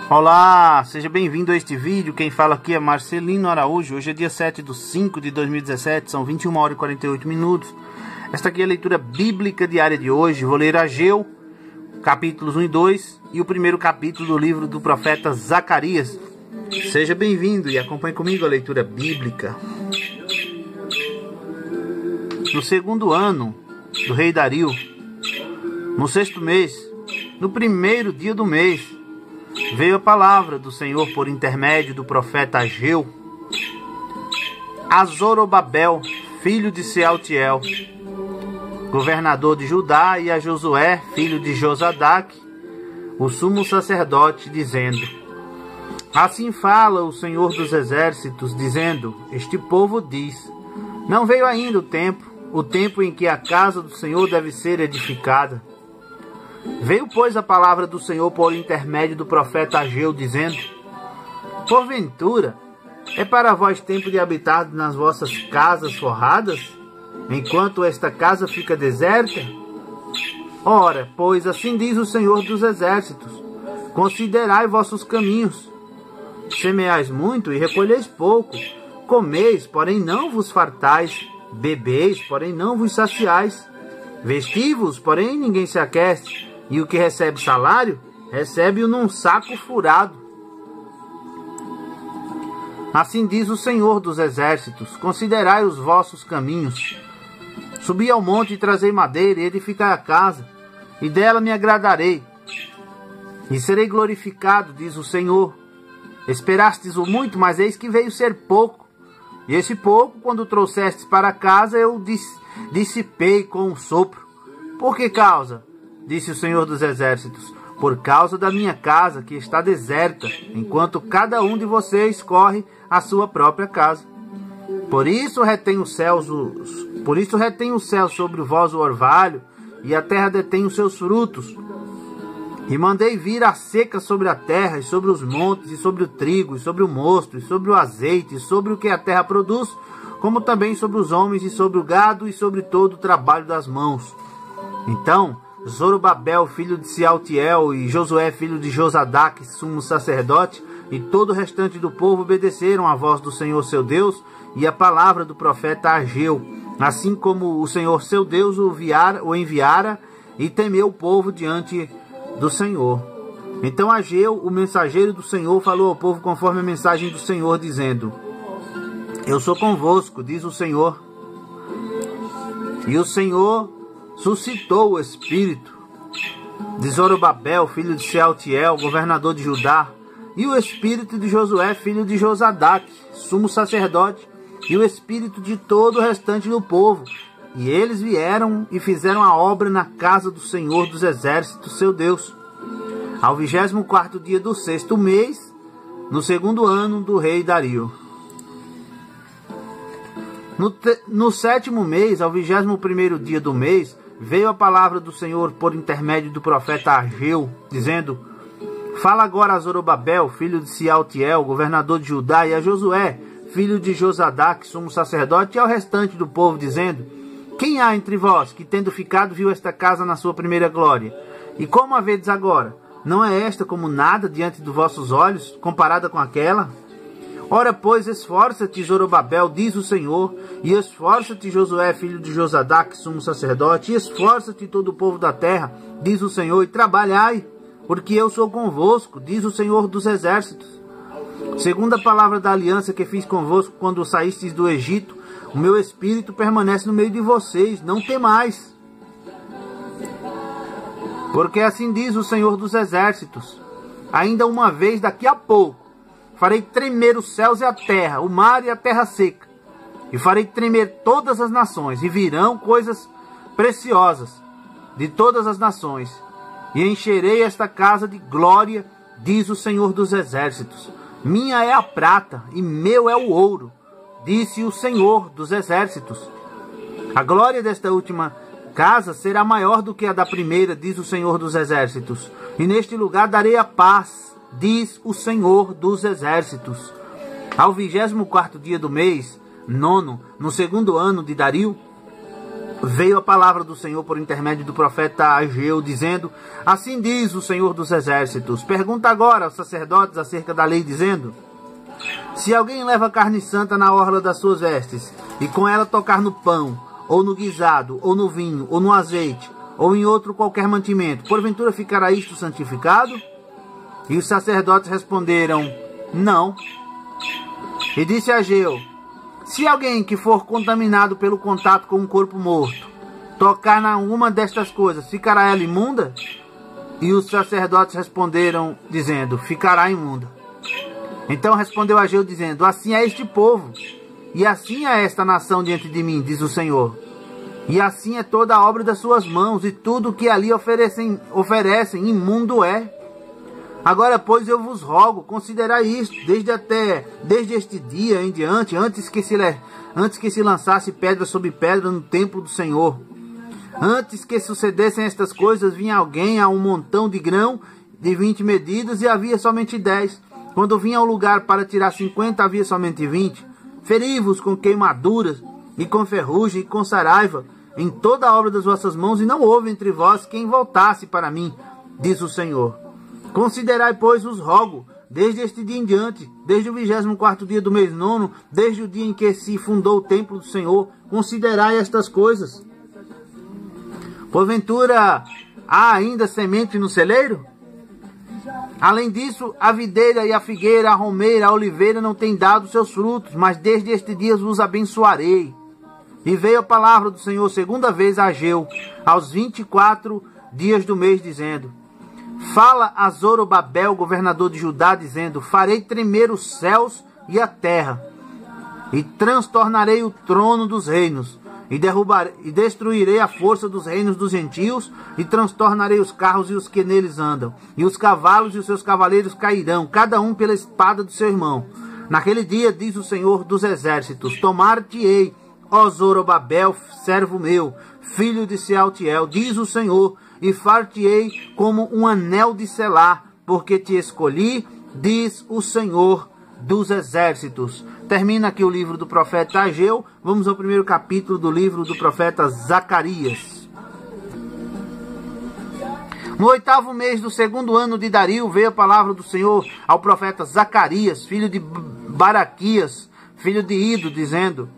Olá, seja bem-vindo a este vídeo. Quem fala aqui é Marcelino Araújo. Hoje é dia 7/5/2017, são 21 horas e 48 minutos. Esta aqui é a leitura bíblica diária de hoje. Vou ler Ageu, capítulos 1 e 2 e o primeiro capítulo do livro do profeta Zacarias. Seja bem-vindo e acompanhe comigo a leitura bíblica. No segundo ano do rei Dario, no sexto mês, no primeiro dia do mês, veio a palavra do Senhor por intermédio do profeta Ageu a Zorobabel, filho de Sealtiel, governador de Judá, e a Josué, filho de Josadaque, o sumo sacerdote, dizendo: Assim fala o Senhor dos exércitos, dizendo: Este povo diz: Não veio ainda o tempo em que a casa do Senhor deve ser edificada. Veio, pois, a palavra do Senhor por intermédio do profeta Ageu, dizendo: Porventura, é para vós tempo de habitar nas vossas casas forradas, enquanto esta casa fica deserta? Ora, pois, assim diz o Senhor dos exércitos: Considerai vossos caminhos. Semeais muito e recolheis pouco. Comeis, porém não vos fartais. Bebeis, porém não vos saciais. Vestivos, porém ninguém se aquece. E o que recebe salário, recebe-o num saco furado. Assim diz o Senhor dos exércitos: Considerai os vossos caminhos. Subi ao monte e trazei madeira, e edificai a casa, e dela me agradarei, e serei glorificado, diz o Senhor. Esperastes o muito, mas eis que veio ser pouco. E esse pouco, quando trouxestes para casa, eu dissipei com um sopro. Por que causa? Disse o Senhor dos exércitos: Por causa da minha casa, que está deserta, enquanto cada um de vocês corre à sua própria casa. Por isso retém os céus sobre vós o orvalho, e a terra detém os seus frutos. E mandei vir a seca sobre a terra, e sobre os montes, e sobre o trigo, e sobre o mosto, e sobre o azeite, e sobre o que a terra produz, como também sobre os homens, e sobre o gado, e sobre todo o trabalho das mãos. Então Zorobabel, filho de Sealtiel, e Josué, filho de Josadaque, sumo sacerdote, e todo o restante do povo obedeceram à voz do Senhor seu Deus e à palavra do profeta Ageu, assim como o Senhor seu Deus o enviara, e temeu o povo diante do Senhor. Então Ageu, o mensageiro do Senhor, falou ao povo conforme a mensagem do Senhor, dizendo: Eu sou convosco, diz o Senhor. E o Senhor suscitou o espírito de Zorobabel, filho de Sealtiel, governador de Judá, e o espírito de Josué, filho de Josadaque, sumo sacerdote, e o espírito de todo o restante do povo. E eles vieram e fizeram a obra na casa do Senhor dos exércitos, seu Deus, ao 24º dia do sexto mês, no segundo ano do rei Dario. No sétimo mês, ao 21º dia do mês, veio a palavra do Senhor por intermédio do profeta Ageu, dizendo: Fala agora a Zorobabel, filho de Sealtiel, governador de Judá, e a Josué, filho de Josadaque, sumo sacerdote, e ao restante do povo, dizendo: Quem há entre vós que, tendo ficado, viu esta casa na sua primeira glória? E como a vedes agora? Não é esta como nada diante dos vossos olhos, comparada com aquela? Ora, pois, esforça-te, Zorobabel, diz o Senhor, e esforça-te, Josué, filho de Josadaque, sumo sacerdote, e esforça-te todo o povo da terra, diz o Senhor, e trabalhai, porque eu sou convosco, diz o Senhor dos exércitos. Segundo a palavra da aliança que fiz convosco quando saístes do Egito, o meu espírito permanece no meio de vocês, não temais. Porque assim diz o Senhor dos exércitos: Ainda uma vez, daqui a pouco, farei tremer os céus e a terra, o mar e a terra seca, e farei tremer todas as nações, e virão coisas preciosas de todas as nações, e encherei esta casa de glória, diz o Senhor dos exércitos. Minha é a prata, e meu é o ouro, disse o Senhor dos exércitos. A glória desta última casa será maior do que a da primeira, diz o Senhor dos exércitos, e neste lugar darei a paz, diz o Senhor dos exércitos. Ao 24º dia do mês, nono, no segundo ano de Dario, veio a palavra do Senhor por intermédio do profeta Ageu, dizendo: assim diz o Senhor dos Exércitos, pergunta agora aos sacerdotes acerca da lei, dizendo: se alguém leva carne santa na orla das suas vestes, e com ela tocar no pão, ou no guisado, ou no vinho, ou no azeite, ou em outro qualquer mantimento, porventura ficará isto santificado? E os sacerdotes responderam: não. E disse Ageu: se alguém que for contaminado pelo contato com um corpo morto tocar na uma destas coisas, ficará ela imunda? E os sacerdotes responderam, dizendo: ficará imunda. Então respondeu Ageu, dizendo: assim é este povo, e assim é esta nação diante de mim, diz o Senhor. E assim é toda a obra das suas mãos, e tudo o que ali oferecem, imundo é. Agora, pois, eu vos rogo, considerai isto, desde este dia em diante, antes que se lançasse pedra sobre pedra no templo do Senhor. Antes que sucedessem estas coisas, vinha alguém a um montão de grão de 20 medidas, e havia somente 10. Quando vinha ao lugar para tirar 50, havia somente 20. Feri-vos com queimaduras, e com ferrugem, e com saraiva, em toda a obra das vossas mãos, e não houve entre vós quem voltasse para mim, diz o Senhor. Considerai, pois, os rogo, desde este dia em diante, desde o 24º dia do mês 9, desde o dia em que se fundou o templo do Senhor, considerai estas coisas. Porventura, há ainda semente no celeiro? Além disso, a videira e a figueira, a romeira, a oliveira não têm dado seus frutos, mas desde este dia vos abençoarei. E veio a palavra do Senhor segunda vez a Ageu, aos 24 dias do mês, dizendo: fala a Zorobabel, governador de Judá, dizendo: farei tremer os céus e a terra, e transtornarei o trono dos reinos, e destruirei a força dos reinos dos gentios, e transtornarei os carros e os que neles andam, e os cavalos e os seus cavaleiros cairão, cada um pela espada do seu irmão. Naquele dia, diz o Senhor dos Exércitos: tomar-te-ei, ó Zorobabel, servo meu, filho de Sealtiel, diz o Senhor, e far-te-ei como um anel de selar, porque te escolhi, diz o Senhor dos Exércitos. Termina aqui o livro do profeta Ageu. Vamos ao primeiro capítulo do livro do profeta Zacarias. No 8º mês do 2º ano de Dario, veio a palavra do Senhor ao profeta Zacarias, filho de Baraquias, filho de Ido, dizendo: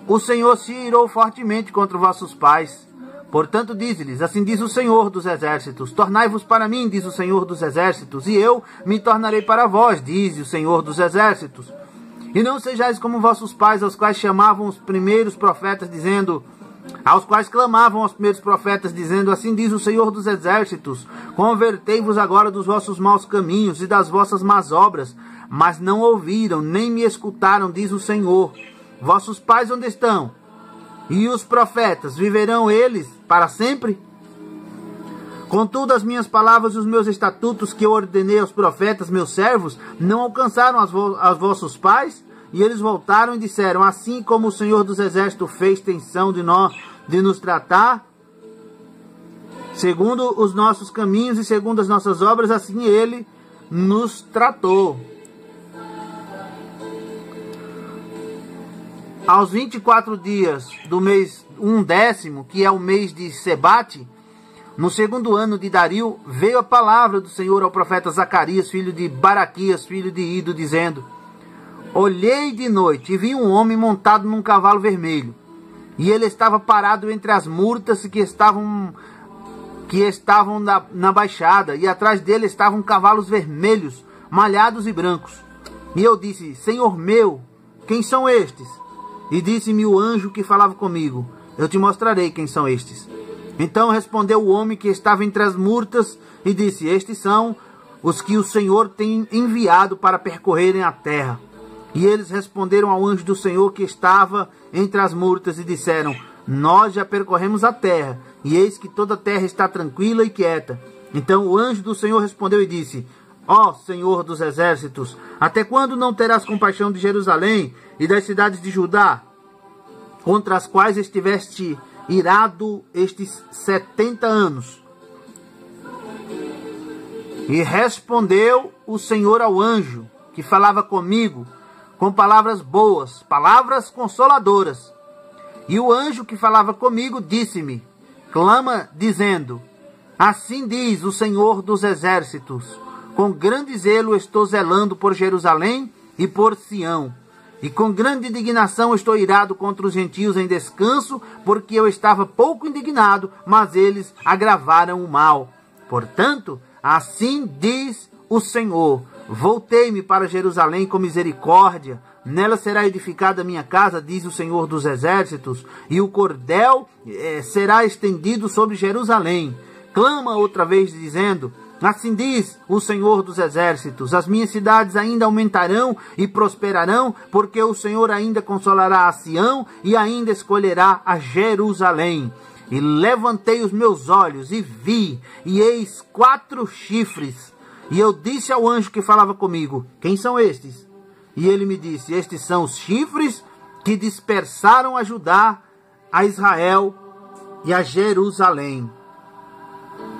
o Senhor se irou fortemente contra vossos pais. Portanto, diz-lhes: assim diz o Senhor dos Exércitos: tornai-vos para mim, diz o Senhor dos Exércitos, e eu me tornarei para vós, diz o Senhor dos Exércitos. E não sejais como vossos pais, aos quais chamavam os primeiros profetas, dizendo, aos quais clamavam os primeiros profetas, dizendo: assim diz o Senhor dos Exércitos: convertei-vos agora dos vossos maus caminhos e das vossas más obras. Mas não ouviram, nem me escutaram, diz o Senhor. Vossos pais onde estão? E os profetas, viverão eles para sempre? Contudo, as minhas palavras e os meus estatutos que eu ordenei aos profetas, meus servos, não alcançaram aos vossos pais? E eles voltaram e disseram: assim como o Senhor dos Exércitos fez tensão de nos tratar, segundo os nossos caminhos e segundo as nossas obras, assim ele nos tratou. Aos 24 dias do mês 1º, que é o mês de Sebate, no 2º ano de Dario, veio a palavra do Senhor ao profeta Zacarias, filho de Baraquias, filho de Ido, dizendo: olhei de noite e vi um homem montado num cavalo vermelho, e ele estava parado entre as murtas que estavam na baixada, e atrás dele estavam cavalos vermelhos, malhados e brancos. E eu disse: Senhor meu, quem são estes? E disse-me o anjo que falava comigo: eu te mostrarei quem são estes. Então respondeu o homem que estava entre as murtas e disse: estes são os que o Senhor tem enviado para percorrerem a terra. E eles responderam ao anjo do Senhor que estava entre as murtas e disseram: nós já percorremos a terra, e eis que toda a terra está tranquila e quieta. Então o anjo do Senhor respondeu e disse: ó Senhor dos Exércitos, até quando não terás compaixão de Jerusalém e das cidades de Judá, contra as quais estiveste irado estes 70 anos? E respondeu o Senhor ao anjo que falava comigo com palavras boas, palavras consoladoras. E o anjo que falava comigo disse-me, clama dizendo, assim diz o Senhor dos Exércitos, com grande zelo estou zelando por Jerusalém e por Sião, e com grande indignação estou irado contra os gentios em descanso, porque eu estava pouco indignado, mas eles agravaram o mal. Portanto, assim diz o Senhor, voltei-me para Jerusalém com misericórdia, nela será edificada a minha casa, diz o Senhor dos Exércitos, e o cordel será estendido sobre Jerusalém. Clama outra vez dizendo, assim diz o Senhor dos Exércitos, as minhas cidades ainda aumentarão e prosperarão, porque o Senhor ainda consolará a Sião e ainda escolherá a Jerusalém. E levantei os meus olhos e vi, e eis 4 chifres. E eu disse ao anjo que falava comigo, quem são estes? E ele me disse, estes são os chifres que dispersaram a Judá, a Israel e a Jerusalém.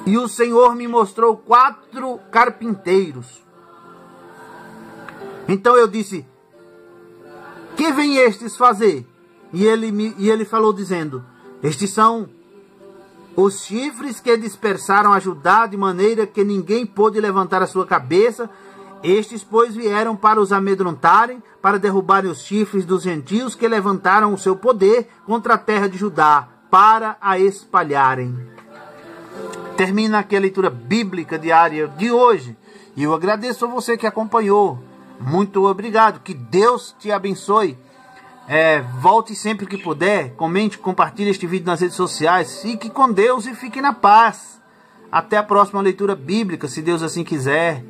E o Senhor me mostrou 4 carpinteiros. Então eu disse, que vem estes fazer? E ele falou dizendo, estes são os chifres que dispersaram a Judá de maneira que ninguém pôde levantar a sua cabeça. Estes, pois, vieram para os amedrontarem, para derrubarem os chifres dos gentios que levantaram o seu poder contra a terra de Judá, para a espalharem. Termina aqui a leitura bíblica diária de hoje. E eu agradeço a você que acompanhou. Muito obrigado. Que Deus te abençoe. Volte sempre que puder. Comente, compartilhe este vídeo nas redes sociais. Fique com Deus e fique na paz. Até a próxima leitura bíblica, se Deus assim quiser.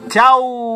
Tchau!